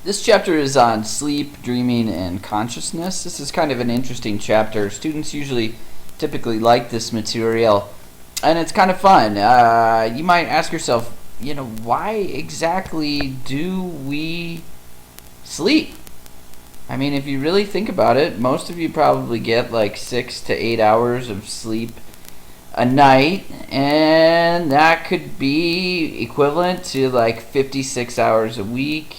This chapter is on sleep, dreaming, and consciousness. This is kind of an interesting chapter. Students typically like this material, and it's kind of fun. You might ask yourself, why exactly do we sleep? I mean, if you really think about it, most of you probably get like 6 to 8 hours of sleep a night, and that could be equivalent to like 56 hours a week,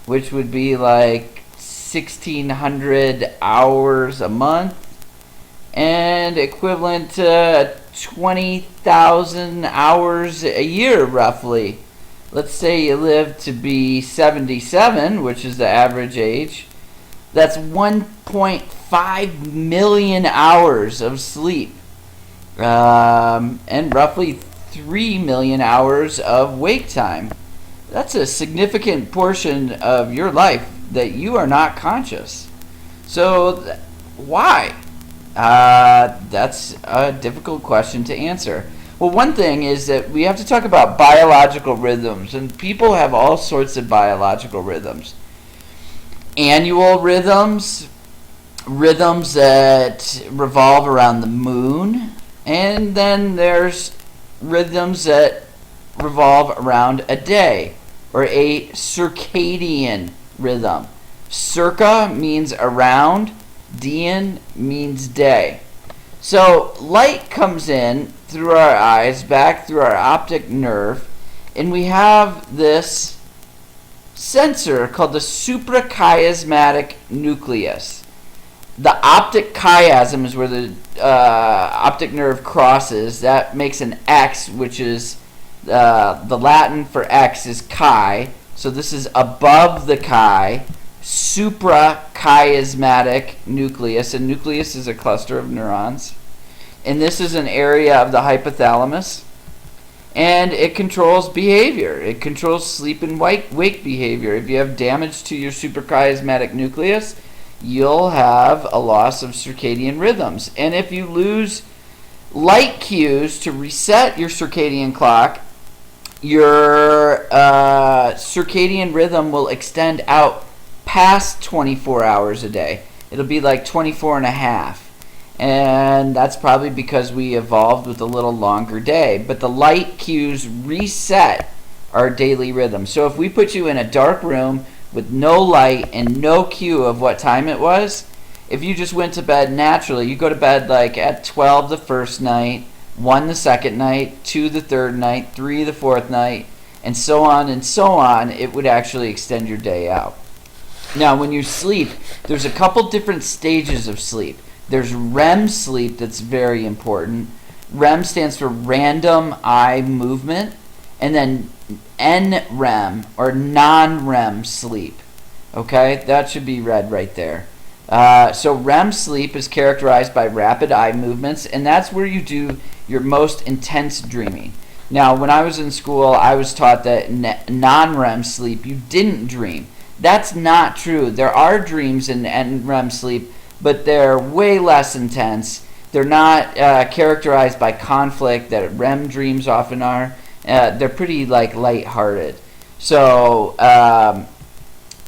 which would be like 1,600 hours a month, and equivalent to 20,000 hours a year, roughly. Let's say you live to be 77, which is the average age. That's 1.5 million hours of sleep, and roughly 3 million hours of wake time. That's a significant portion of your life that you are not conscious. So why? That's a difficult question to answer. Well, one thing is that we have to talk about biological rhythms, and people have all sorts of biological rhythms. Annual rhythms, rhythms that revolve around the moon, and then there's rhythms that revolve around a day, or a circadian rhythm. Circa means around, dian means day. So light comes in through our eyes, back through our optic nerve, and we have this sensor called the suprachiasmatic nucleus. The optic chiasm is where the optic nerve crosses. That makes an X, which is the Latin for X is chi. So this is above the chi, suprachiasmatic nucleus. A nucleus is a cluster of neurons. And this is an area of the hypothalamus. And it controls behavior. It controls sleep and wake behavior. If you have damage to your suprachiasmatic nucleus, you'll have a loss of circadian rhythms. And if you lose light cues to reset your circadian clock, your circadian rhythm will extend out past 24 hours a day. It'll be like 24 and a half. And that's probably because we evolved with a little longer day. But the light cues reset our daily rhythm. So if we put you in a dark room with no light and no cue of what time it was, if you just went to bed naturally, you go to bed like at 12 the first night, 1 the second night, 2 the third night, 3 the fourth night, and so on, it would actually extend your day out. Now, when you sleep, there's a couple different stages of sleep. There's REM sleep that's very important. REM stands for random eye movement. And then NREM, or non-REM sleep. Okay, that should be read right there. So REM sleep is characterized by rapid eye movements, and that's where you do your most intense dreaming. Now, when I was in school, I was taught that non-REM sleep, you didn't dream. That's not true. There are dreams in NREM sleep, but they're way less intense. They're not characterized by conflict that REM dreams often are. They're pretty lighthearted. So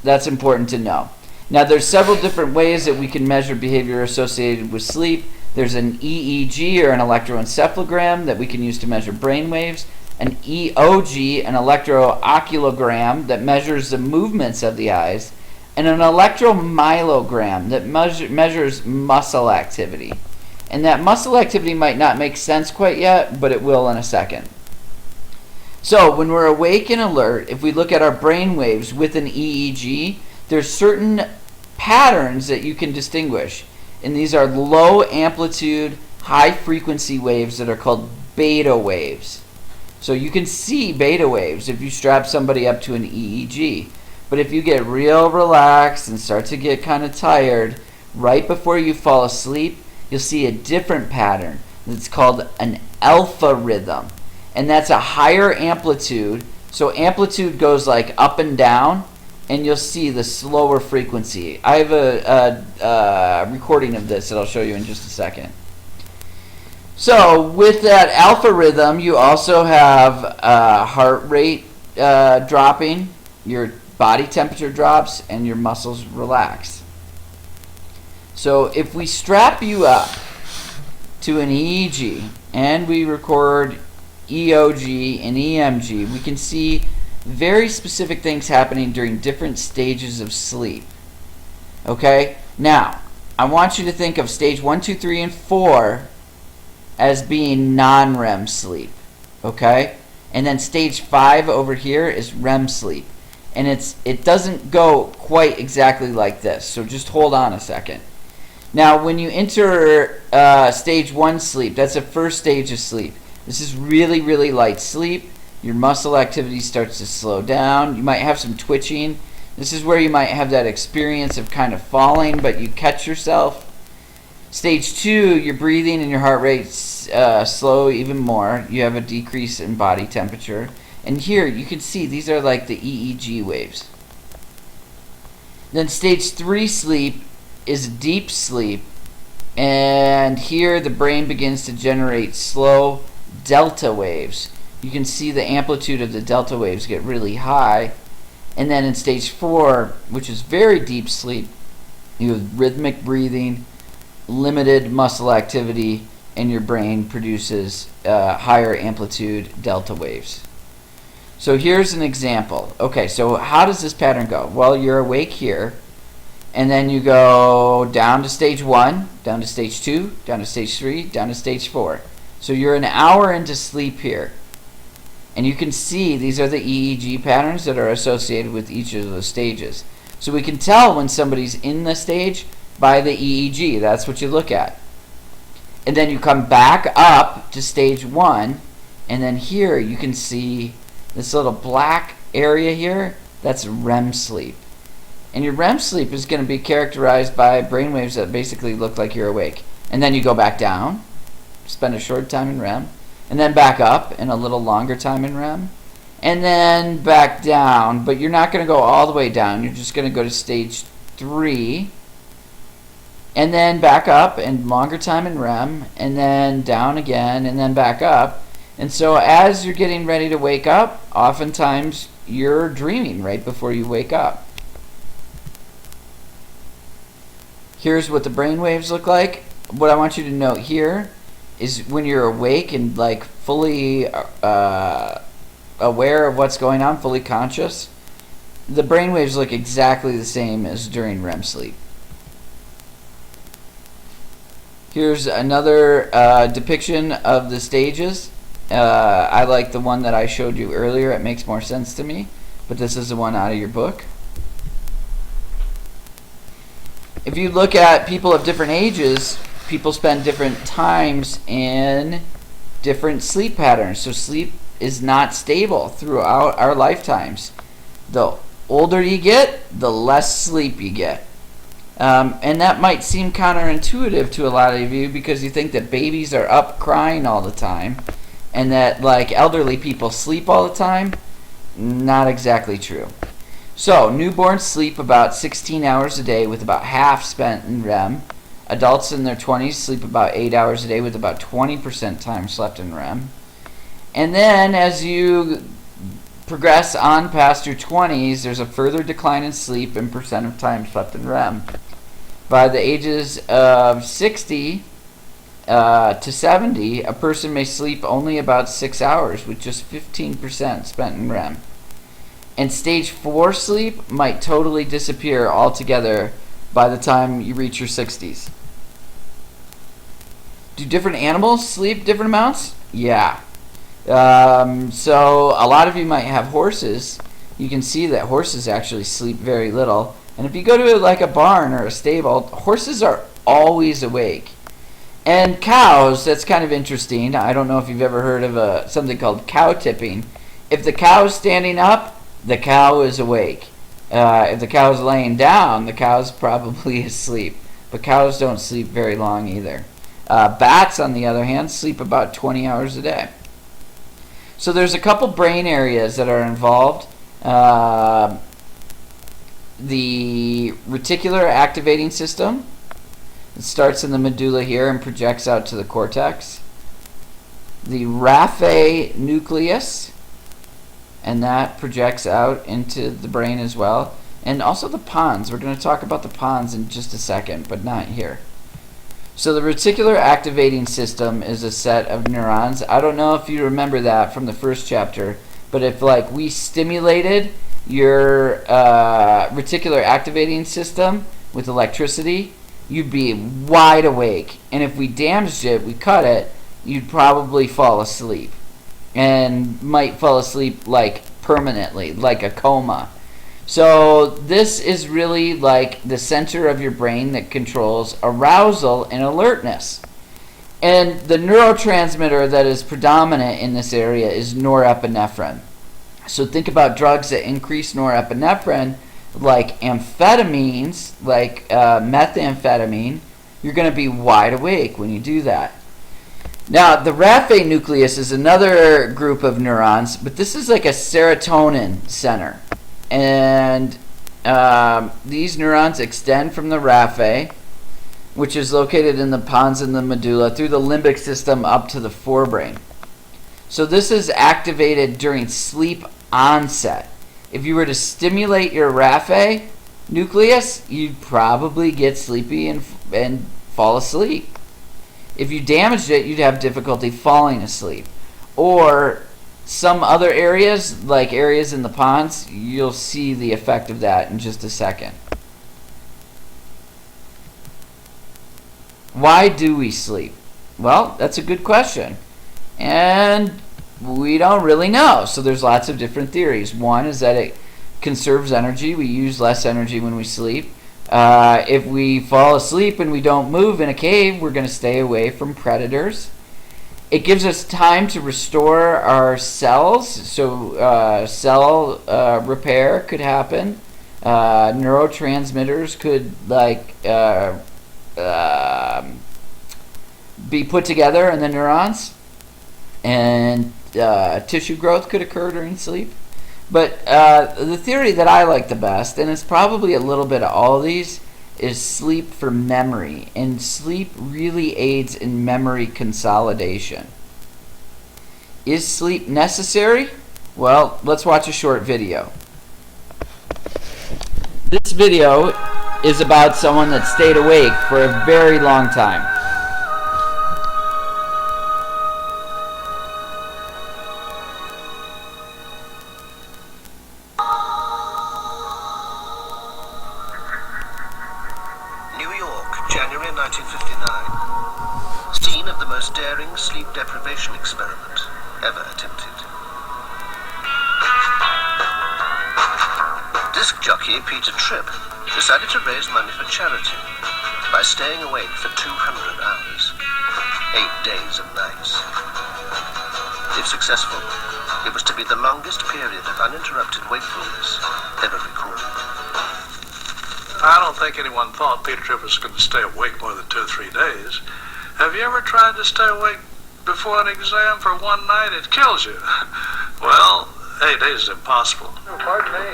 that's important to know. Now, there's several different ways that we can measure behavior associated with sleep. There's an EEG, or an electroencephalogram, that we can use to measure brain waves. An EOG, an electrooculogram, that measures the movements of the eyes. And an electromyelogram that measures muscle activity. And that muscle activity might not make sense quite yet, but it will in a second. So when we're awake and alert, if we look at our brain waves with an EEG, there's certain patterns that you can distinguish. And these are low amplitude, high frequency waves that are called beta waves. So you can see beta waves if you strap somebody up to an EEG. But if you get real relaxed and start to get kind of tired, right before you fall asleep, you'll see a different pattern. It's called an alpha rhythm. And that's a higher amplitude. So amplitude goes like up and down, and you'll see the slower frequency. I have a recording of this that I'll show you in just a second. So with that alpha rhythm, you also have heart rate dropping. your body temperature drops and your muscles relax. So if we strap you up to an EEG and we record EOG and EMG, we can see very specific things happening during different stages of sleep. Okay? Now, I want you to think of stage 1, 2, 3, and 4 as being non-REM sleep. Okay? And then stage 5 over here is REM sleep. And it doesn't go quite exactly like this. So just hold on a second. Now, when you enter stage 1 sleep, that's the first stage of sleep. This is really, really light sleep. Your muscle activity starts to slow down. You might have some twitching. This is where you might have that experience of kind of falling, but you catch yourself. Stage 2, your breathing and your heart rate slow even more. You have a decrease in body temperature. And here, you can see these are like the EEG waves. Then stage 3 sleep is deep sleep. And here, the brain begins to generate slow delta waves. You can see the amplitude of the delta waves get really high. And then in stage 4, which is very deep sleep, you have rhythmic breathing, limited muscle activity, and your brain produces higher amplitude delta waves. So here's an example. Okay, so how does this pattern go? Well, you're awake here, and then you go down to stage 1, down to stage 2, down to stage 3, down to stage 4. So you're an hour into sleep here. And you can see these are the EEG patterns that are associated with each of those stages. So we can tell when somebody's in the stage by the EEG. That's what you look at. And then you come back up to stage 1, and then here you can see this little black area here. That's REM sleep. And your REM sleep is going to be characterized by brainwaves that basically look like you're awake. And then you go back down, spend a short time in REM, and then back up and a little longer time in REM, and then back down, but you're not going to go all the way down. You're just going to go to stage 3, and then back up and longer time in REM, and then down again, and then back up. And so as you're getting ready to wake up, oftentimes you're dreaming right before you wake up. Here's what the brain waves look like. What I want you to note here is when you're awake and like fully aware of what's going on, fully conscious, the brain waves look exactly the same as during REM sleep. Here's another depiction of the stages. I like the one that I showed you earlier. It makes more sense to me, but this is the one out of your book. If you look at people of different ages, people spend different times in different sleep patterns. So sleep is not stable throughout our lifetimes. The older you get, the less sleep you get. And that might seem counterintuitive to a lot of you because you think that babies are up crying all the time and that like elderly people sleep all the time. Not exactly true. So newborns sleep about 16 hours a day with about half spent in REM. Adults in their 20s sleep about 8 hours a day with about 20% time slept in REM. And then as you progress on past your 20s, there's a further decline in sleep and percent of time slept in REM. By the ages of 60 to 70, a person may sleep only about 6 hours with just 15% spent in REM. And stage 4 sleep might totally disappear altogether by the time you reach your 60s. Do different animals sleep different amounts? Yeah. So a lot of you might have horses. You can see that horses actually sleep very little. And if you go to like a barn or a stable, horses are always awake. And cows, that's kind of interesting. I don't know if you've ever heard of something called cow tipping. If the cow is standing up, the cow is awake. If the cow is laying down, the cow's probably asleep. But cows don't sleep very long either. Bats, on the other hand, sleep about 20 hours a day. So there's a couple brain areas that are involved. The reticular activating system. It starts in the medulla here and projects out to the cortex. The raphe nucleus. and that projects out into the brain as well. And also the pons. We're going to talk about the pons in just a second, but not here. So the reticular activating system is a set of neurons. I don't know if you remember that from the first chapter, but if like we stimulated your reticular activating system with electricity, you'd be wide awake. And if we damaged it, we cut it, you'd probably fall asleep. And might fall asleep like permanently, like a coma. So this is really like the center of your brain that controls arousal and alertness. And the neurotransmitter that is predominant in this area is norepinephrine. So think about drugs that increase norepinephrine, like amphetamines, like methamphetamine. You're going to be wide awake when you do that. Now, the raphe nucleus is another group of neurons, but this is like a serotonin center. And these neurons extend from the raphe, which is located in the pons and the medulla, through the limbic system up to the forebrain. So this is activated during sleep onset. If you were to stimulate your raphe nucleus, you'd probably get sleepy and fall asleep. If you damaged it, you'd have difficulty falling asleep. Or some other areas, like areas in the pons, you'll see the effect of that in just a second. Why do we sleep? Well, that's a good question. And we don't really know. So there's lots of different theories. One is that it conserves energy. We use less energy when we sleep. If we fall asleep and we don't move in a cave, we're going to stay away from predators. It gives us time to restore our cells, so cell repair could happen. Neurotransmitters could be put together in the neurons, and tissue growth could occur during sleep. But the theory that I like the best, and it's probably a little bit of all of these, is sleep for memory. And sleep really aids in memory consolidation. Is sleep necessary? Well, let's watch a short video. This video is about someone that stayed awake for a very long time. January 1959. Scene of the most daring sleep deprivation experiment ever attempted. Disc jockey Peter Tripp decided to raise money for charity by staying awake for 200 hours, 8 days and nights. If successful, it was to be the longest period of uninterrupted wakefulness ever recorded. I don't think anyone thought Peter Tripp was going to stay awake more than 2 or 3 days. Have you ever tried to stay awake before an exam for one night? It kills you. Well, 8 days is impossible. Oh, pardon me.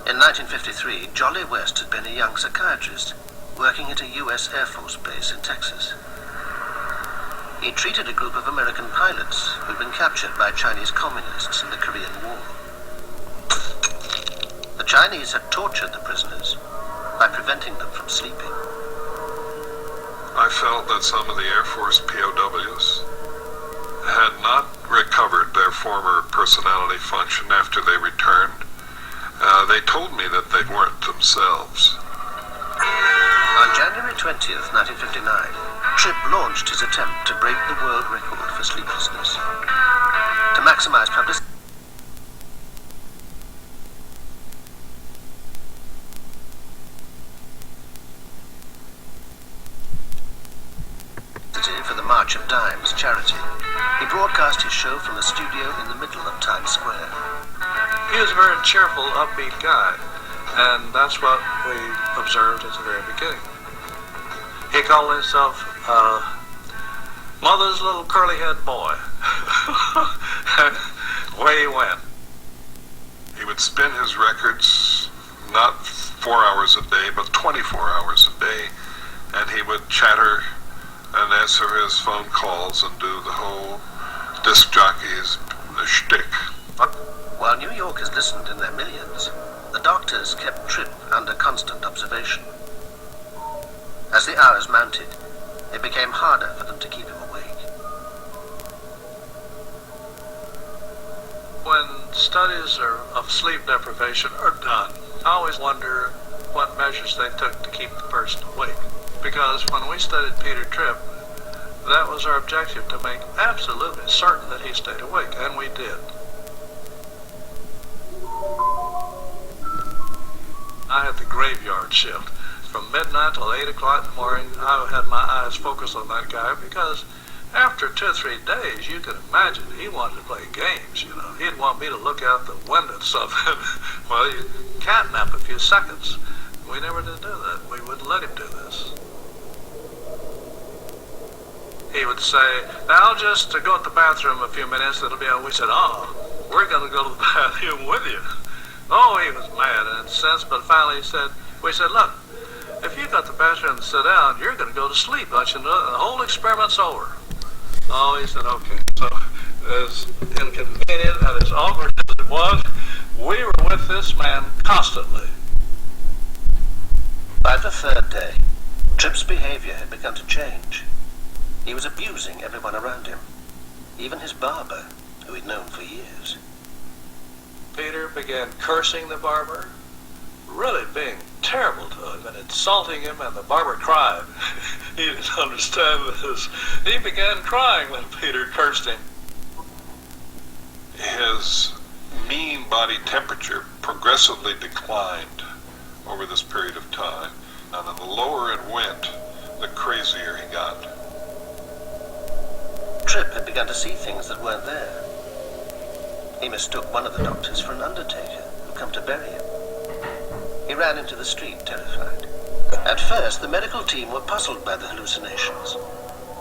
In 1953, Jolly West had been a young psychiatrist working at a U.S. Air Force base in Texas. He treated a group of American pilots who'd been captured by Chinese communists in the Korean War. The Chinese had tortured the prisoners by preventing them from sleeping. I felt that some of the Air Force POWs had not recovered their former personality function after they returned. They told me that they weren't themselves. On January 20th, 1959, Tripp launched his attempt to break the world record for sleeplessness. To maximize publicity for the March of Dimes charity, he broadcast his show from a studio in the middle of Times Square. He was a very cheerful, upbeat guy, and that's what we observed at the very beginning. He called himself Mother's Little Curly-Head Boy. And away he went. He would spin his records not 4 hours a day, but 24 hours a day, and he would chatter and answer his phone calls and do the whole disc jockey's a shtick. While New Yorkers listened in their millions, the doctors kept Tripp under constant observation. As the hours mounted, it became harder for them to keep him awake. When studies of sleep deprivation are done, I always wonder what measures they took to keep the person awake. Because when we studied Peter Tripp, that was our objective, to make absolutely certain that he stayed awake, and we did. I had the graveyard shift. From midnight till 8 o'clock in the morning, I had my eyes focused on that guy, because after 2 or 3 days, you can imagine he wanted to play games, you know. He'd want me to look out the window and stuff. Well, you catnap a few seconds. We never did do that. We wouldn't let him do this. He would say, now just to go to the bathroom a few minutes, it'll be on. We said, oh, we're going to go to the bathroom with you. Oh, he was mad and incensed, but finally we said, look, if you got to the bathroom and sit down, you're going to go to sleep, don't you know? The whole experiment's over. Oh, he said, okay. So, as inconvenient and as awkward as it was, we were with this man constantly. By the third day, Tripp's behavior had begun to change. He was abusing everyone around him, even his barber, who he'd known for years. Peter began cursing the barber, really being terrible to him and insulting him, and the barber cried. He didn't understand this. He began crying when Peter cursed him. His mean body temperature progressively declined over this period of time, and the lower it went, the crazier he got. Tripp had begun to see things that weren't there. He mistook one of the doctors for an undertaker who'd come to bury him. He ran into the street, terrified. At first, the medical team were puzzled by the hallucinations,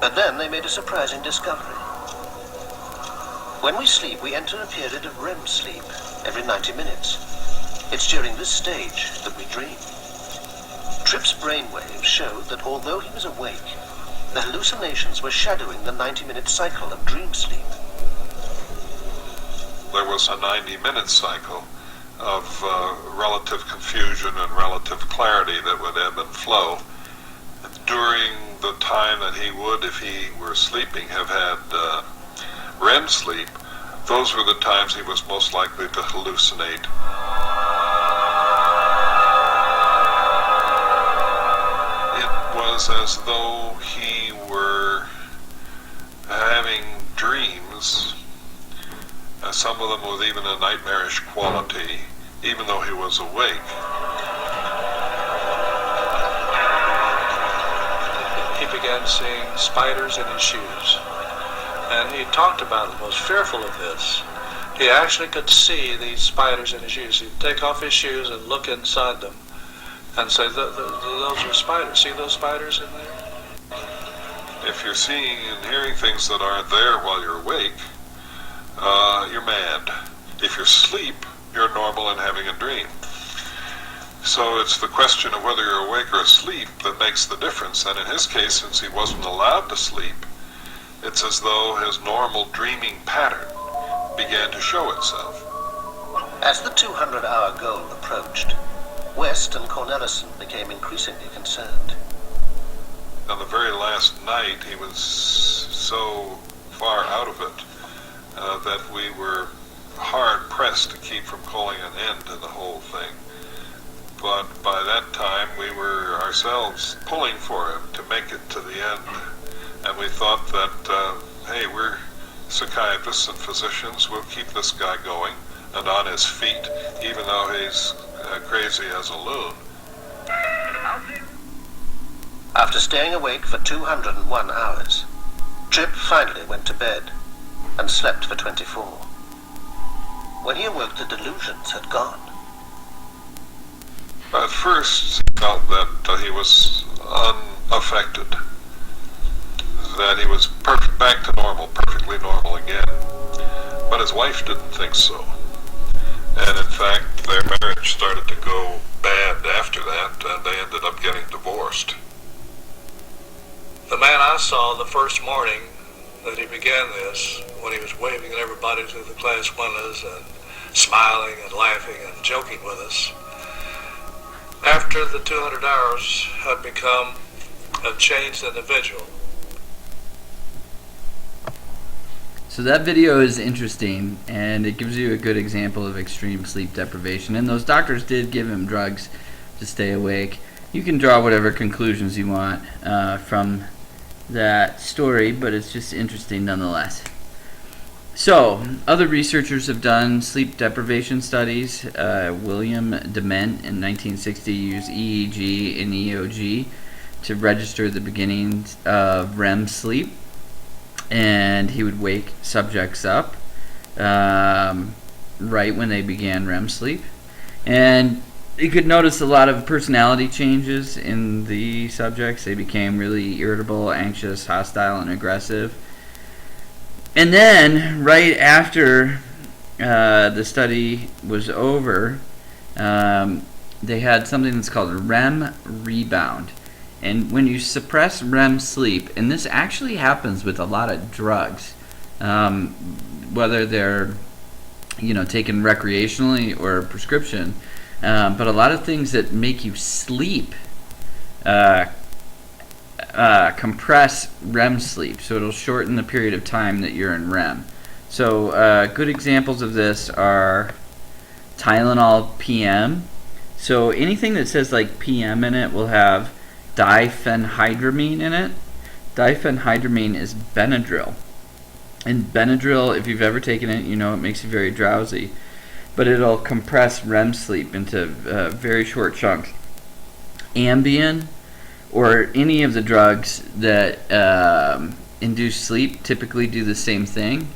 but then they made a surprising discovery. When we sleep, we enter a period of REM sleep every 90 minutes. It's during this stage that we dream. Tripp's brainwaves showed that although he was awake, the hallucinations were shadowing the 90-minute cycle of dream sleep. There was a 90-minute cycle of relative confusion and relative clarity that would ebb and flow. During the time that he would, if he were sleeping, have had REM sleep, those were the times he was most likely to hallucinate. It was as though he were having dreams, some of them with even a nightmarish quality, even though he was awake. He began seeing spiders in his shoes, and he talked about it, was fearful of this. He actually could see these spiders in his shoes. He'd take off his shoes and look inside them and say, those are spiders. See those spiders in there? If you're seeing and hearing things that aren't there while you're awake, you're mad. If you're asleep, you're normal and having a dream. So it's the question of whether you're awake or asleep that makes the difference. And in his case, since he wasn't allowed to sleep, it's as though his normal dreaming pattern began to show itself. As the 200-hour goal approached, West and Cornelison became increasingly concerned. On the very last night, he was so far out of it that we were hard-pressed to keep from calling an end to the whole thing. But by that time, we were ourselves pulling for him to make it to the end. And we thought that, hey, we're psychiatrists and physicians, we'll keep this guy going and on his feet, even though he's crazy as a loon. After staying awake for 201 hours, Tripp finally went to bed and slept for 24. When he awoke, the delusions had gone. At first, he felt that he was unaffected, that he was back to normal, perfectly normal again. But his wife didn't think so. And in fact, their marriage started to go bad after that, and they ended up getting divorced. The man I saw the first morning that he began this when he was waving at everybody through the class windows and smiling and laughing and joking with us. After the 200 hours had become a changed individual. So that video is interesting, and it gives you a good example of extreme sleep deprivation. And those doctors did give him drugs to stay awake. You can draw whatever conclusions you want from that story, but it's just interesting nonetheless. So, other researchers have done sleep deprivation studies. William Dement in 1960 used EEG and EOG to register the beginnings of REM sleep, and he would wake subjects up right when they began REM sleep, and you could notice a lot of personality changes in the subjects. They became really irritable, anxious, hostile, and aggressive. And then, right after the study was over, they had something that's called a REM rebound. And when you suppress REM sleep, and this actually happens with a lot of drugs, whether they're taken recreationally or prescription, but a lot of things that make you sleep compress REM sleep, so it'll shorten the period of time that you're in REM. So good examples of this are Tylenol PM. So anything that says like PM in it will have diphenhydramine in it. Diphenhydramine is Benadryl. And Benadryl, if you've ever taken it, you know it makes you very drowsy. But it'll compress REM sleep into very short chunks. Ambien, or any of the drugs that induce sleep, typically do the same thing.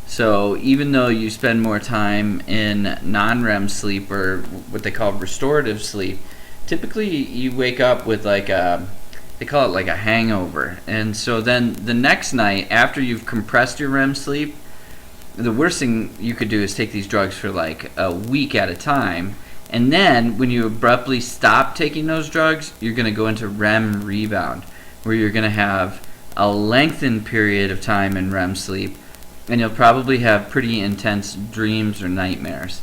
So even though you spend more time in non-REM sleep, or what they call restorative sleep, typically you wake up with they call it like a hangover. And so then the next night, after you've compressed your REM sleep, the worst thing you could do is take these drugs for like a week at a time. And then when you abruptly stop taking those drugs, you're going to go into REM rebound, where you're going to have a lengthened period of time in REM sleep, and you'll probably have pretty intense dreams or nightmares.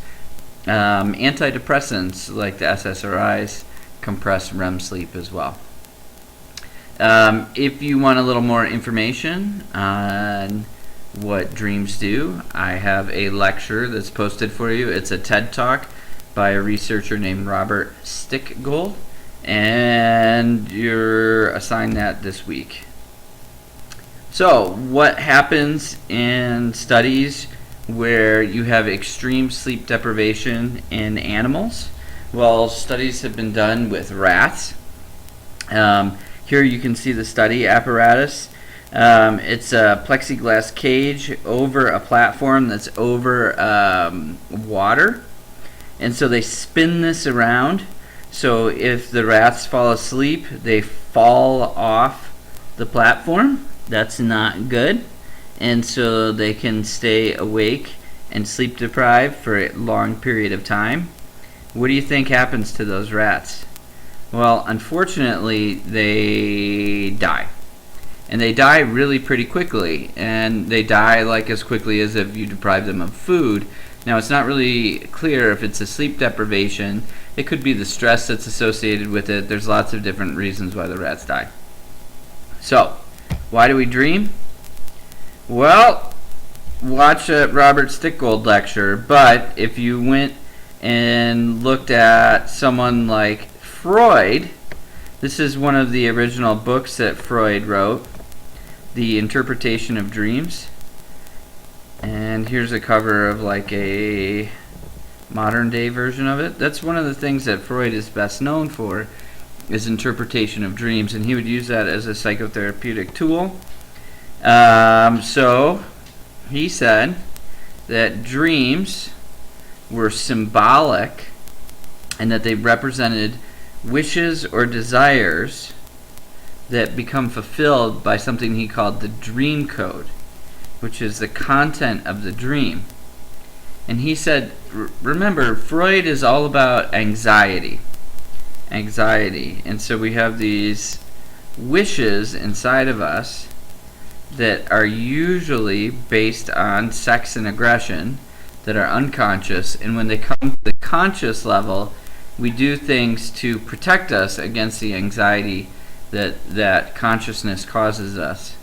Antidepressants like the SSRIs compress REM sleep as well. If you want a little more information on what dreams do, I have a lecture that's posted for you. It's a TED Talk by a researcher named Robert Stickgold, and you're assigned that this week. So, what happens in studies where you have extreme sleep deprivation in animals? Well, studies have been done with rats. Here you can see the study apparatus. It's a plexiglass cage over a platform that's over water. And so they spin this around. So if the rats fall asleep, they fall off the platform. That's not good. And so they can stay awake and sleep deprived for a long period of time. What do you think happens to those rats? Well, unfortunately, they die. And they die really pretty quickly. And they die like as quickly as if you deprive them of food. Now, it's not really clear if it's a sleep deprivation. It could be the stress that's associated with it. There's lots of different reasons why the rats die. So, why do we dream? Well, watch a Robert Stickgold lecture, but if you went and looked at someone like Freud, this is one of the original books that Freud wrote, The Interpretation of Dreams. And here's a cover of like a modern day version of it. That's one of the things that Freud is best known for, is interpretation of dreams, and he would use that as a psychotherapeutic tool. So he said that dreams were symbolic and that they represented wishes or desires that become fulfilled by something he called the dream code, which is the content of the dream. And he said, remember, Freud is all about anxiety. And so we have these wishes inside of us that are usually based on sex and aggression that are unconscious, and when they come to the conscious level, we do things to protect us against the anxiety that consciousness causes us.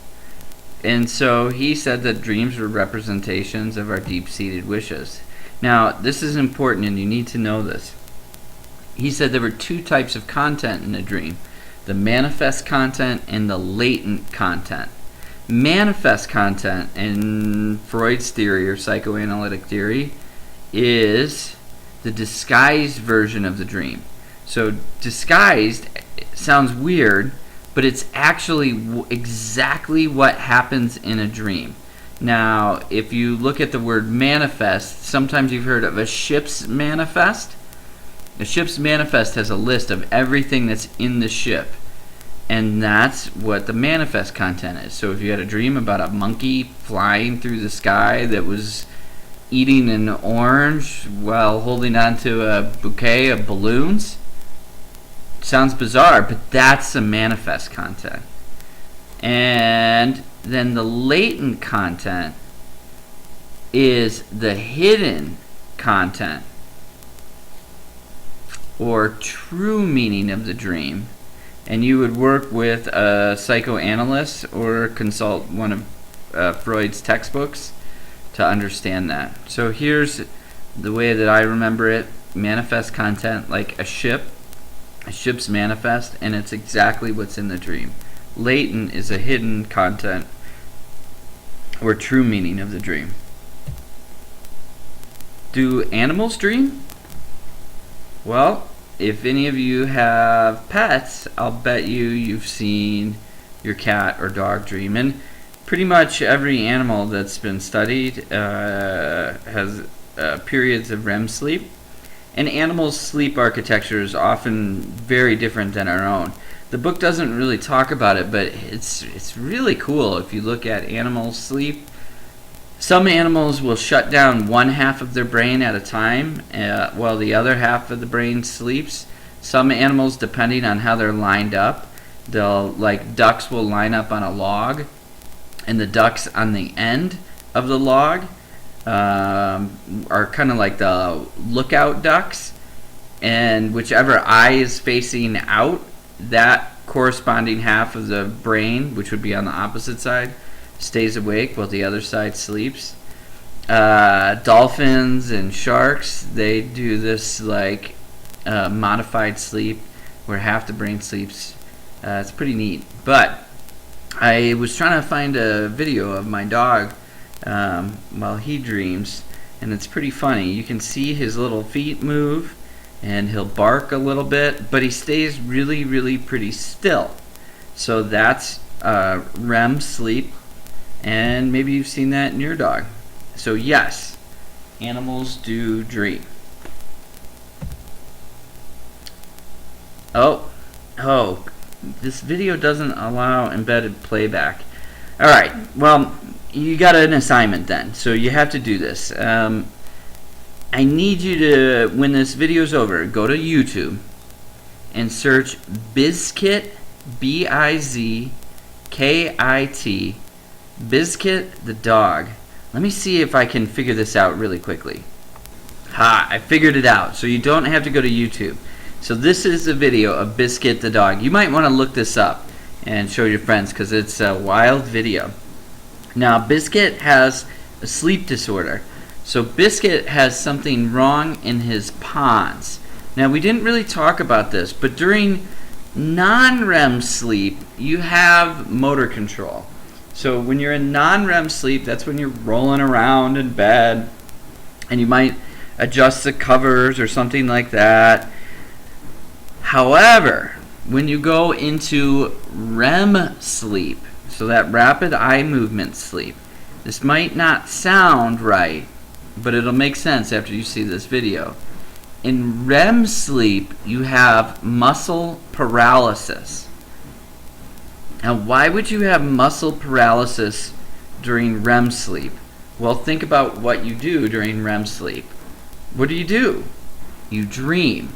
And so he said that dreams were representations of our deep-seated wishes. Now, this is important and you need to know this. He said there were two types of content in a dream: the manifest content and the latent content. Manifest content, in Freud's theory or psychoanalytic theory, is the disguised version of the dream. So disguised sounds weird, but it's actually exactly what happens in a dream. Now, if you look at the word manifest, sometimes you've heard of a ship's manifest. A ship's manifest has a list of everything that's in the ship. And that's what the manifest content is. So if you had a dream about a monkey flying through the sky that was eating an orange while holding onto a bouquet of balloons, sounds bizarre, but that's the manifest content. And then the latent content is the hidden content or true meaning of the dream. And you would work with a psychoanalyst or consult one of Freud's textbooks to understand that. So here's the way that I remember it: manifest content, like a ship's manifest, and it's exactly what's in the dream. Latent is a hidden content or true meaning of the dream. Do animals dream? Well, if any of you have pets, I'll bet you've seen your cat or dog dream. And pretty much every animal that's been studied has periods of REM sleep. And animals' sleep architecture is often very different than our own. The book doesn't really talk about it, but it's really cool if you look at animals' sleep. Some animals will shut down one half of their brain at a time while the other half of the brain sleeps. Some animals, depending on how they're lined up, like ducks will line up on a log, and the ducks on the end of the log are kind of like the lookout ducks, and whichever eye is facing out, that corresponding half of the brain, which would be on the opposite side, stays awake while the other side sleeps. Dolphins and sharks, they do this like modified sleep where half the brain sleeps. It's pretty neat. But I was trying to find a video of my dog while he dreams, and it's pretty funny. You can see his little feet move, and he'll bark a little bit, but he stays really, really pretty still. So that's REM sleep. And maybe you've seen that in your dog. So yes, animals do dream. Oh, this video doesn't allow embedded playback. Alright, well, you got an assignment then, so you have to do this. I need you to, when this video's over, go to YouTube and search Bizkit, B-I-Z-K-I-T, Bizkit the dog. Let me see if I can figure this out really quickly. I figured it out. So you don't have to go to YouTube. So this is the video of Bizkit the dog. You might want to look this up and show your friends because it's a wild video. Now, Bizkit has a sleep disorder. So Bizkit has something wrong in his pons. Now, we didn't really talk about this, but during non-REM sleep, you have motor control. So when you're in non-REM sleep, that's when you're rolling around in bed, and you might adjust the covers or something like that. However, when you go into REM sleep, so that rapid eye movement sleep, this might not sound right, but it'll make sense after you see this video. In REM sleep, you have muscle paralysis. Now, why would you have muscle paralysis during REM sleep? Well, think about what you do during REM sleep. What do? You dream.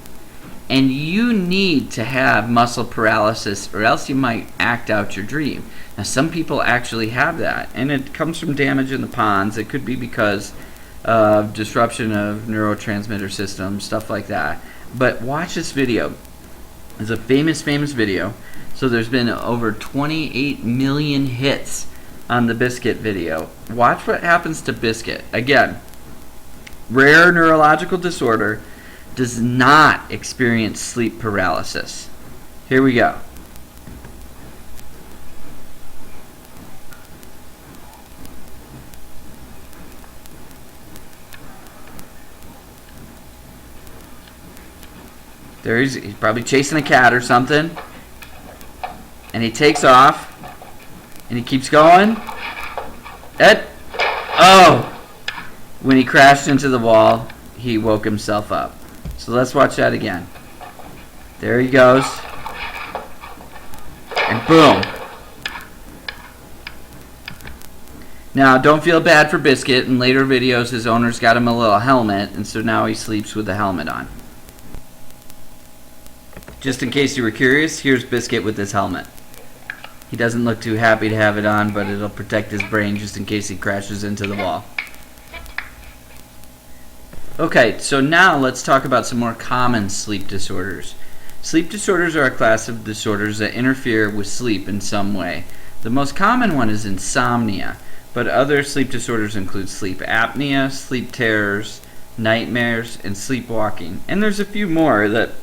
And you need to have muscle paralysis or else you might act out your dream. Now, some people actually have that, and it comes from damage in the pons. It could be because of disruption of neurotransmitter systems, stuff like that. But watch this video. It's a famous video. So there's been over 28 million hits on the Biscuit video. Watch what happens to Biscuit. Again, rare neurological disorder, does not experience sleep paralysis. Here we go. There he's probably chasing a cat or something. And he takes off. And he keeps going. When he crashed into the wall, he woke himself up. So let's watch that again. There he goes. And boom. Now, don't feel bad for Biscuit. In later videos, his owners got him a little helmet, and so now he sleeps with the helmet on. Just in case you were curious, here's Biscuit with his helmet. He doesn't look too happy to have it on, but it'll protect his brain just in case he crashes into the wall. Okay, so now let's talk about some more common sleep disorders. Sleep disorders are a class of disorders that interfere with sleep in some way. The most common one is insomnia, but other sleep disorders include sleep apnea, sleep terrors, nightmares, and sleepwalking. And there's a few more that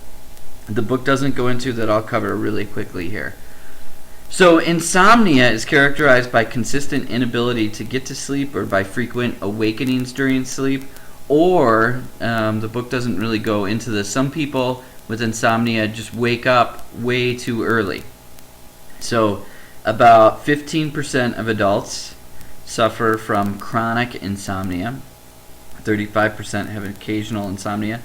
the book doesn't go into that I'll cover really quickly here. So insomnia is characterized by consistent inability to get to sleep or by frequent awakenings during sleep, or the book doesn't really go into this. Some people with insomnia just wake up way too early. So about 15% of adults suffer from chronic insomnia. 35% have occasional insomnia.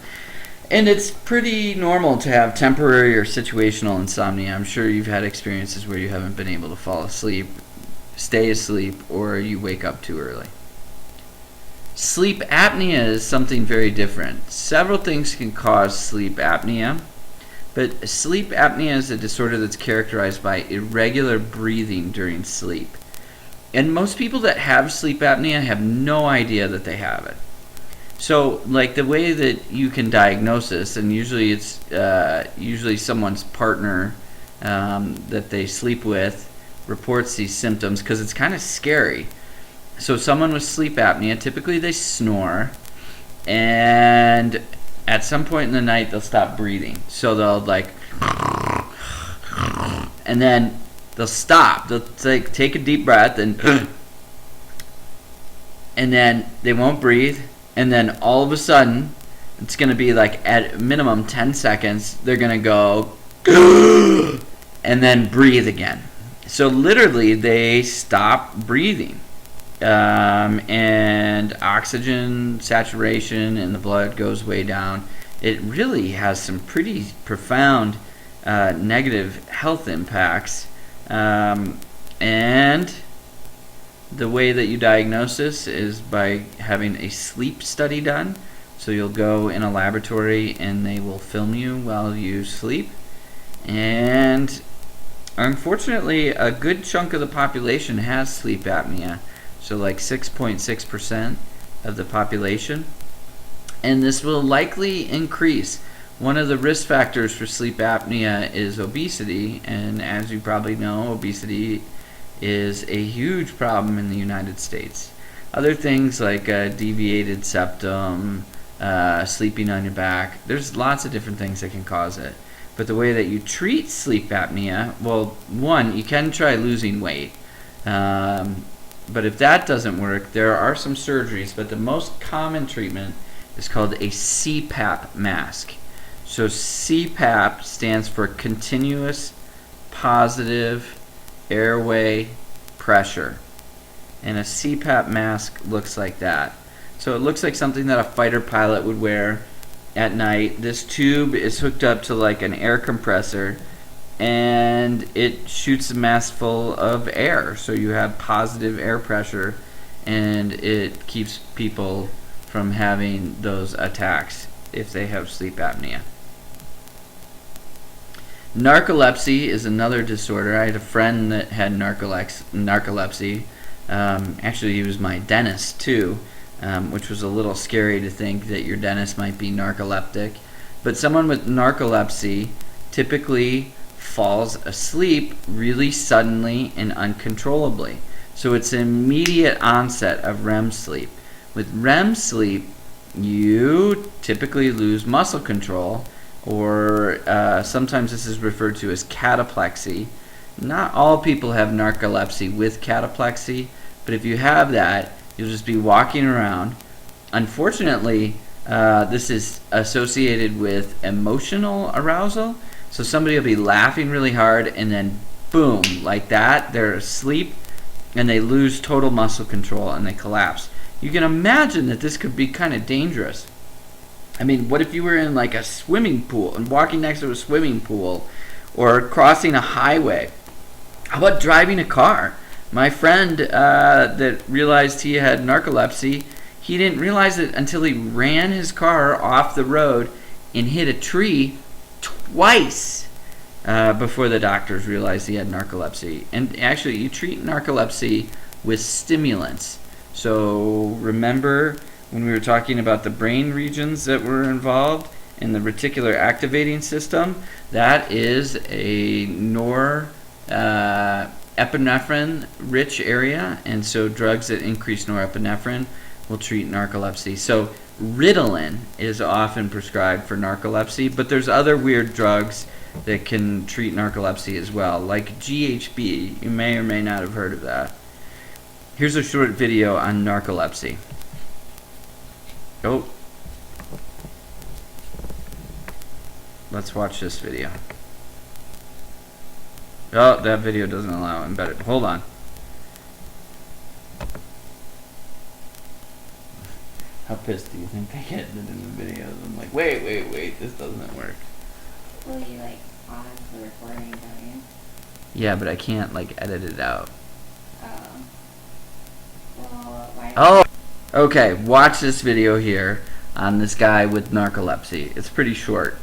And it's pretty normal to have temporary or situational insomnia. I'm sure you've had experiences where you haven't been able to fall asleep, stay asleep, or you wake up too early. Sleep apnea is something very different. Several things can cause sleep apnea, but sleep apnea is a disorder that's characterized by irregular breathing during sleep. And most people that have sleep apnea have no idea that they have it. So, like the way that you can diagnose this, and usually it's usually someone's partner that they sleep with reports these symptoms because it's kind of scary. So someone with sleep apnea, typically they snore, and at some point in the night they'll stop breathing. So they'll like, and then they'll stop. They'll take a deep breath and then they won't breathe. And then all of a sudden, it's going to be like at minimum 10 seconds, they're going to go and then breathe again. So literally they stop breathing. And oxygen saturation in the blood goes way down. It really has some pretty profound negative health impacts. And the way that you diagnose this is by having a sleep study done. So you'll go in a laboratory and they will film you while you sleep. And unfortunately, a good chunk of the population has sleep apnea. So like 6.6% of the population. And this will likely increase. One of the risk factors for sleep apnea is obesity. And as you probably know, obesity is a huge problem in the United States. Other things like deviated septum, sleeping on your back, there's lots of different things that can cause it. But the way that you treat sleep apnea, well, one, you can try losing weight. But if that doesn't work, there are some surgeries, but the most common treatment is called a CPAP mask. So CPAP stands for continuous positive airway pressure, and a CPAP mask looks like that. So it looks like something that a fighter pilot would wear at night. This tube is hooked up to like an air compressor, and it shoots a mask full of air, so you have positive air pressure, and it keeps people from having those attacks if they have sleep apnea. Narcolepsy is another disorder. I had a friend that had narcolepsy. Actually, he was my dentist too, which was a little scary to think that your dentist might be narcoleptic. But someone with narcolepsy typically falls asleep really suddenly and uncontrollably. So it's an immediate onset of REM sleep. With REM sleep, you typically lose muscle control, or sometimes this is referred to as cataplexy. Not all people have narcolepsy with cataplexy, but if you have that, you'll just be walking around. Unfortunately, this is associated with emotional arousal. So somebody will be laughing really hard, and then boom, like that, they're asleep, and they lose total muscle control, and they collapse. You can imagine that this could be kind of dangerous. I mean, what if you were in like a swimming pool and walking next to a swimming pool, or crossing a highway? How about driving a car? My friend that realized he had narcolepsy, he didn't realize it until he ran his car off the road and hit a tree twice before the doctors realized he had narcolepsy. And actually, you treat narcolepsy with stimulants. So remember when we were talking about the brain regions that were involved in the reticular activating system? That is a norepinephrine rich area, and so drugs that increase norepinephrine will treat narcolepsy. So Ritalin is often prescribed for narcolepsy, but there's other weird drugs that can treat narcolepsy as well, like GHB. You may or may not have heard of that. Here's a short video on narcolepsy. Oh. Let's watch this video. Oh, that video doesn't allow embedded. Hold on. How pissed do you think I get in the videos? I'm like, wait, this doesn't work. Well, you like pause the recording, don't you? Yeah, but I can't like edit it out. Oh. Well, why Oh! Okay, watch this video here on this guy with narcolepsy. It's pretty short.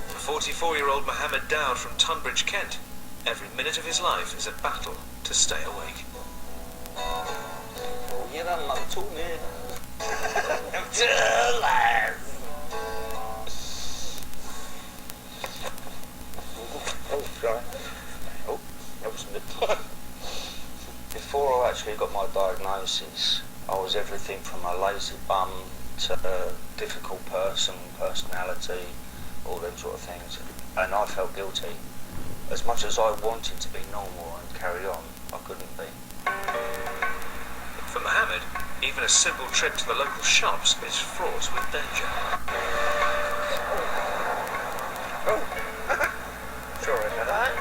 For 44-year-old Mohammed Dowd from Tunbridge, Kent, every minute of his life is a battle to stay awake. Before I actually got my diagnosis, I was everything from a lazy bum to a difficult personality, all them sort of things, and I felt guilty. As much as I wanted to be normal and carry on, I couldn't be. For Mohammed, even a simple trip to the local shops is fraught with danger. Sorry about that.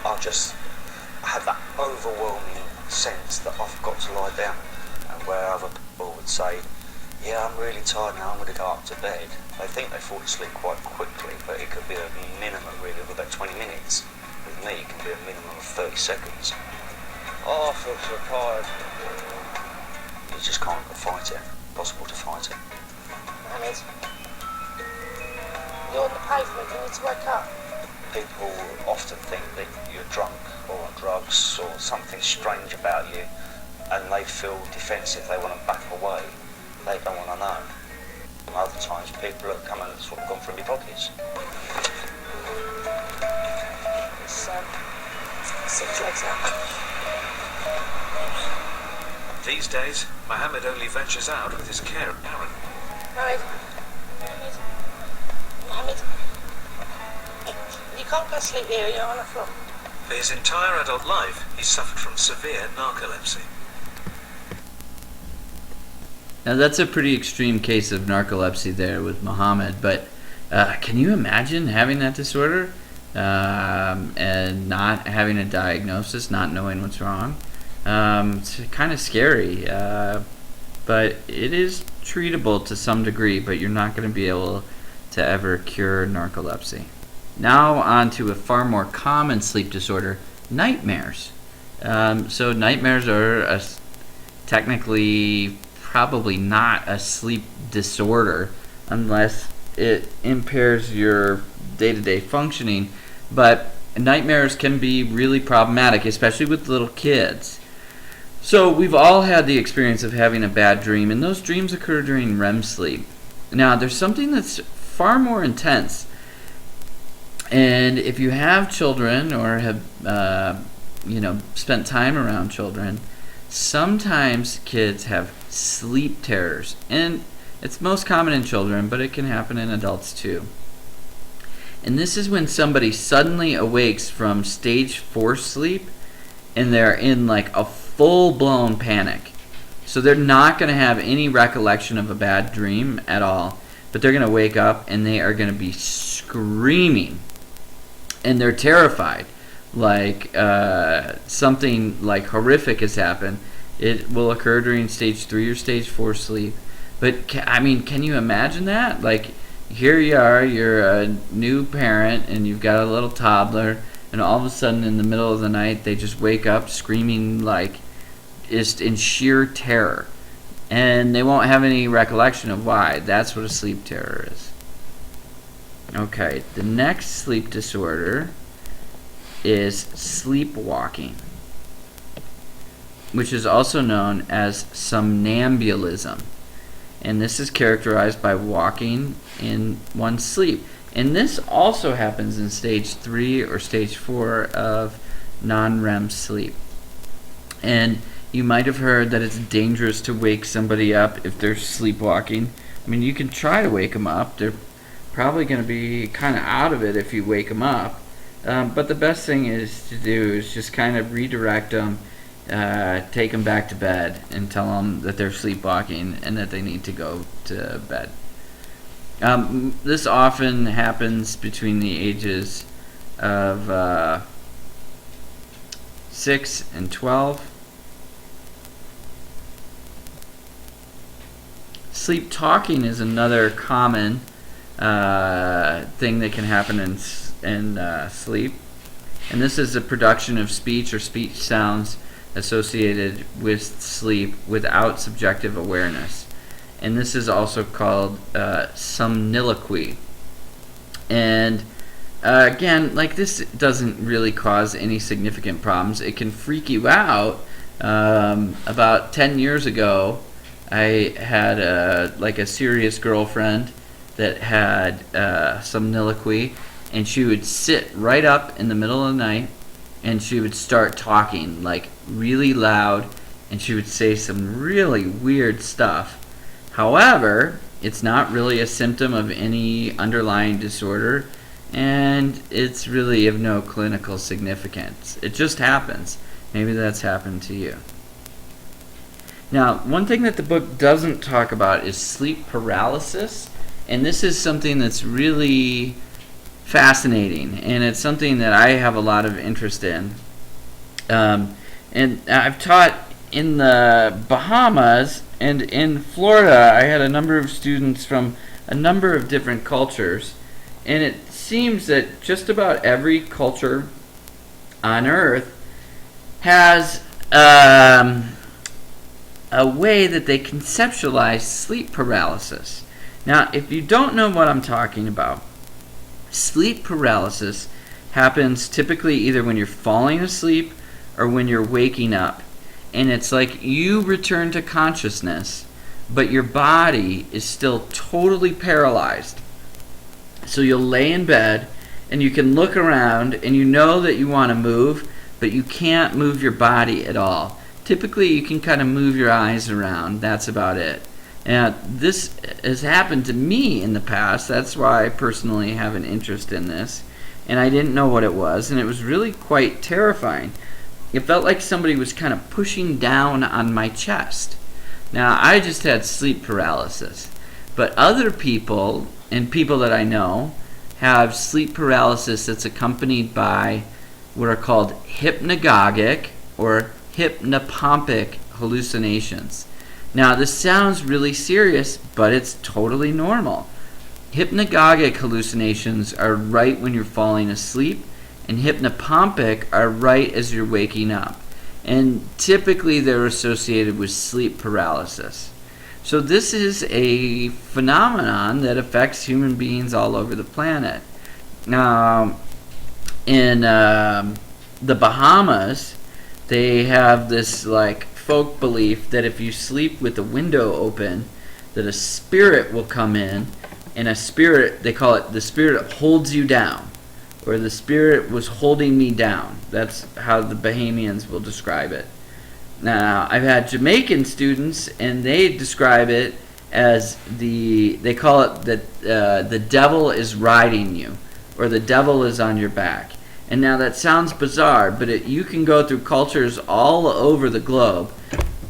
I just had that overwhelming sense that I've got to lie down, and where other people would say, yeah, I'm really tired now, I'm going to go up to bed. They think they fall asleep quite quickly, but it could be a minimum really of about 20 minutes. With me, it can be a minimum of 30 seconds. Oh, I feel so tired. You just can't fight it. Impossible to fight it. Mohammed, you're on the pavement, you need to wake up. People often think that you're drunk or on drugs or something strange about you, and they feel defensive, they want to back away. They don't want to know. And other times people have come and sort of gone through my pockets. Sit later. These days, Mohammed only ventures out with his carer, Aaron. Mohammed, you can't go to sleep here, you're on the floor. For his entire adult life, he suffered from severe narcolepsy. Now that's a pretty extreme case of narcolepsy there with Mohammed, but can you imagine having that disorder and not having a diagnosis, not knowing what's wrong? It's kind of scary, but it is treatable to some degree, but you're not going to be able to ever cure narcolepsy. Now on to a far more common sleep disorder, nightmares. So nightmares are technically probably not a sleep disorder unless it impairs your day-to-day functioning, but nightmares can be really problematic, especially with little kids. So we've all had the experience of having a bad dream, and those dreams occur during REM sleep. Now, there's something that's far more intense, and if you have children or have spent time around children, sometimes kids have sleep terrors, and it's most common in children, but it can happen in adults too. And this is when somebody suddenly awakes from stage 4 sleep and they're in like a full-blown panic. So they're not going to have any recollection of a bad dream at all, but they're going to wake up and they are going to be screaming and they're terrified, like something like horrific has happened. It will occur during stage 3 or stage 4 sleep. But can you imagine that? Like, here you are, you're a new parent, and you've got a little toddler, and all of a sudden in the middle of the night, they just wake up screaming like just in sheer terror. And they won't have any recollection of why. That's what a sleep terror is. Okay, the next sleep disorder is sleepwalking, which is also known as somnambulism. And this is characterized by walking in one's sleep. And this also happens in stage 3 or stage 4 of non-REM sleep. And you might have heard that it's dangerous to wake somebody up if they're sleepwalking. I mean, you can try to wake them up. They're probably going to be kind of out of it if you wake them up. But the best thing to do is just kind of redirect them, take them back to bed, and tell them that they're sleepwalking and that they need to go to bed. This often happens between the ages of 6 and 12. Sleep talking is another common thing that can happen in sleep. And this is the production of speech or speech sounds associated with sleep without subjective awareness. And this is also called somniloquy. And again, like, this doesn't really cause any significant problems. It can freak you out. About 10 years ago, I had a serious girlfriend that had somniloquy, and she would sit right up in the middle of the night and she would start talking like really loud, and she would say some really weird stuff. However, it's not really a symptom of any underlying disorder, and it's really of no clinical significance. It just happens. Maybe that's happened to you. Now, one thing that the book doesn't talk about is sleep paralysis, and this is something that's really fascinating, and it's something that I have a lot of interest in. And I've taught in the Bahamas and in Florida. I had a number of students from a number of different cultures, and it seems that just about every culture on Earth has a way that they conceptualize sleep paralysis. Now, if you don't know what I'm talking about, sleep paralysis happens typically either when you're falling asleep or when you're waking up. And it's like you return to consciousness, but your body is still totally paralyzed. So you'll lay in bed and you can look around and you know that you want to move, but you can't move your body at all. Typically you can kind of move your eyes around. That's about it. And this has happened to me in the past. That's why I personally have an interest in this. And I didn't know what it was, and it was really quite terrifying. It felt like somebody was kind of pushing down on my chest. Now, I just had sleep paralysis. But other people, and people that I know, have sleep paralysis that's accompanied by what are called hypnagogic or hypnapompic hallucinations. Now, this sounds really serious, but it's totally normal. Hypnagogic hallucinations are right when you're falling asleep, and hypnapompic are right as you're waking up. and typically they're associated with sleep paralysis. So this is a phenomenon that affects human beings all over the planet. In the Bahamas, they have this like folk belief that if you sleep with the window open, that a spirit will come in, and a spirit, they call it the spirit holds you down, or the spirit was holding me down. That's how the Bahamians will describe it. Now, I've had Jamaican students, and they describe it as they call it that the devil is riding you, or the devil is on your back. And now that sounds bizarre, but you can go through cultures all over the globe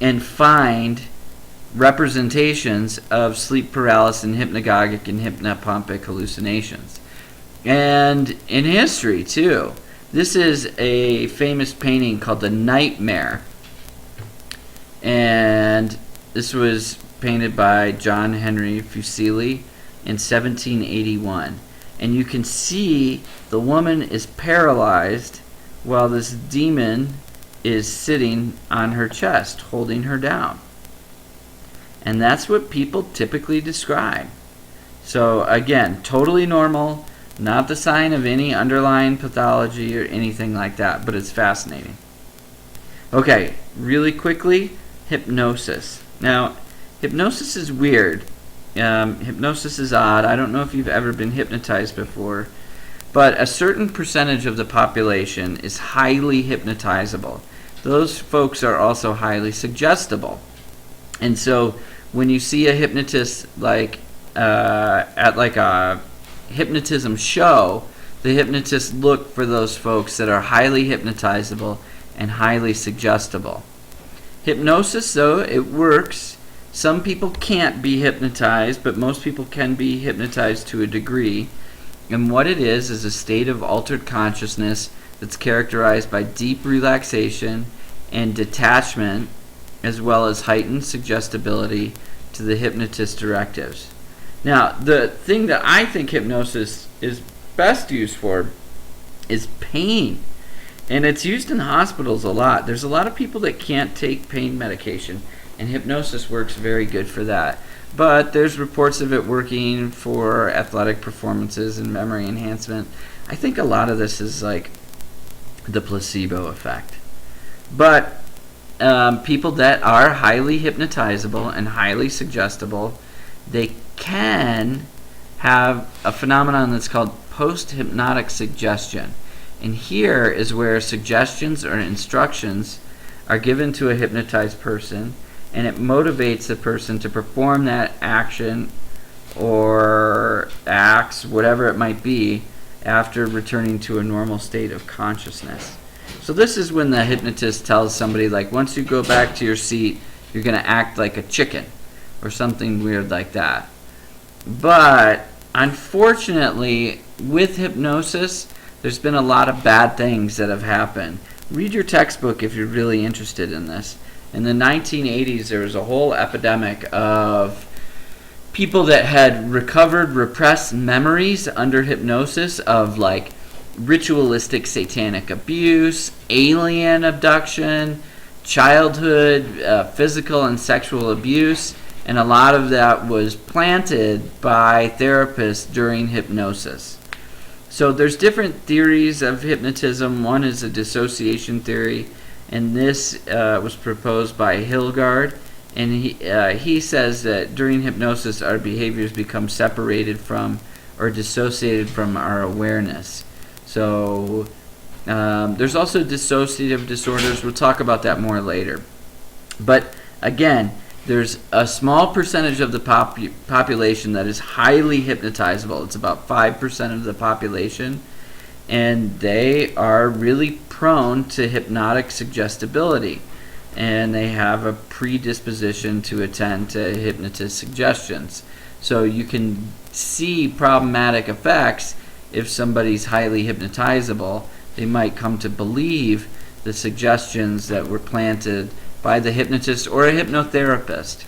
and find representations of sleep paralysis and hypnagogic and hypnopompic hallucinations. And in history, too. This is a famous painting called The Nightmare. And this was painted by John Henry Fuseli in 1781. And you can see the woman is paralyzed while this demon is sitting on her chest, holding her down. And that's what people typically describe. So again, totally normal, not the sign of any underlying pathology or anything like that, but it's fascinating. Okay, really quickly, hypnosis. Now, hypnosis is weird. Hypnosis is odd. I don't know if you've ever been hypnotized before, but a certain percentage of the population is highly hypnotizable. Those folks are also highly suggestible. And so when you see a hypnotist at like a hypnotism show, the hypnotists look for those folks that are highly hypnotizable and highly suggestible. Hypnosis, though, it works. Some people can't be hypnotized, but most people can be hypnotized to a degree. And what it is a state of altered consciousness that's characterized by deep relaxation and detachment, as well as heightened suggestibility to the hypnotist's directives. Now, the thing that I think hypnosis is best used for is pain. And it's used in hospitals a lot. There's a lot of people that can't take pain medication, and hypnosis works very good for that. But there's reports of it working for athletic performances and memory enhancement. I think a lot of this is like the placebo effect. But people that are highly hypnotizable and highly suggestible, they can have a phenomenon that's called posthypnotic suggestion. And here is where suggestions or instructions are given to a hypnotized person, and it motivates the person to perform that action or acts, whatever it might be, after returning to a normal state of consciousness. So this is when the hypnotist tells somebody, like, once you go back to your seat, you're going to act like a chicken, or something weird like that. But unfortunately, with hypnosis, there's been a lot of bad things that have happened. Read your textbook if you're really interested in this. In the 1980s, there was a whole epidemic of people that had recovered repressed memories under hypnosis of like ritualistic satanic abuse, alien abduction, childhood physical and sexual abuse, and a lot of that was planted by therapists during hypnosis. So there's different theories of hypnotism. One is a dissociation theory, and this was proposed by Hilgard, and he says that during hypnosis our behaviors become separated from or dissociated from our awareness. So there's also dissociative disorders. We'll talk about that more later. But again, there's a small percentage of the population that is highly hypnotizable. It's about 5% of the population, and they are really prone to hypnotic suggestibility, and they have a predisposition to attend to hypnotist suggestions. So you can see problematic effects. If somebody's highly hypnotizable, they might come to believe the suggestions that were planted by the hypnotist or a hypnotherapist.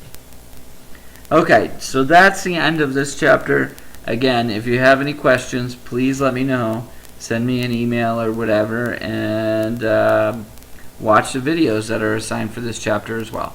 Okay, so that's the end of this chapter. Again, if you have any questions, please let me know. Send me an email or whatever, and watch the videos that are assigned for this chapter as well.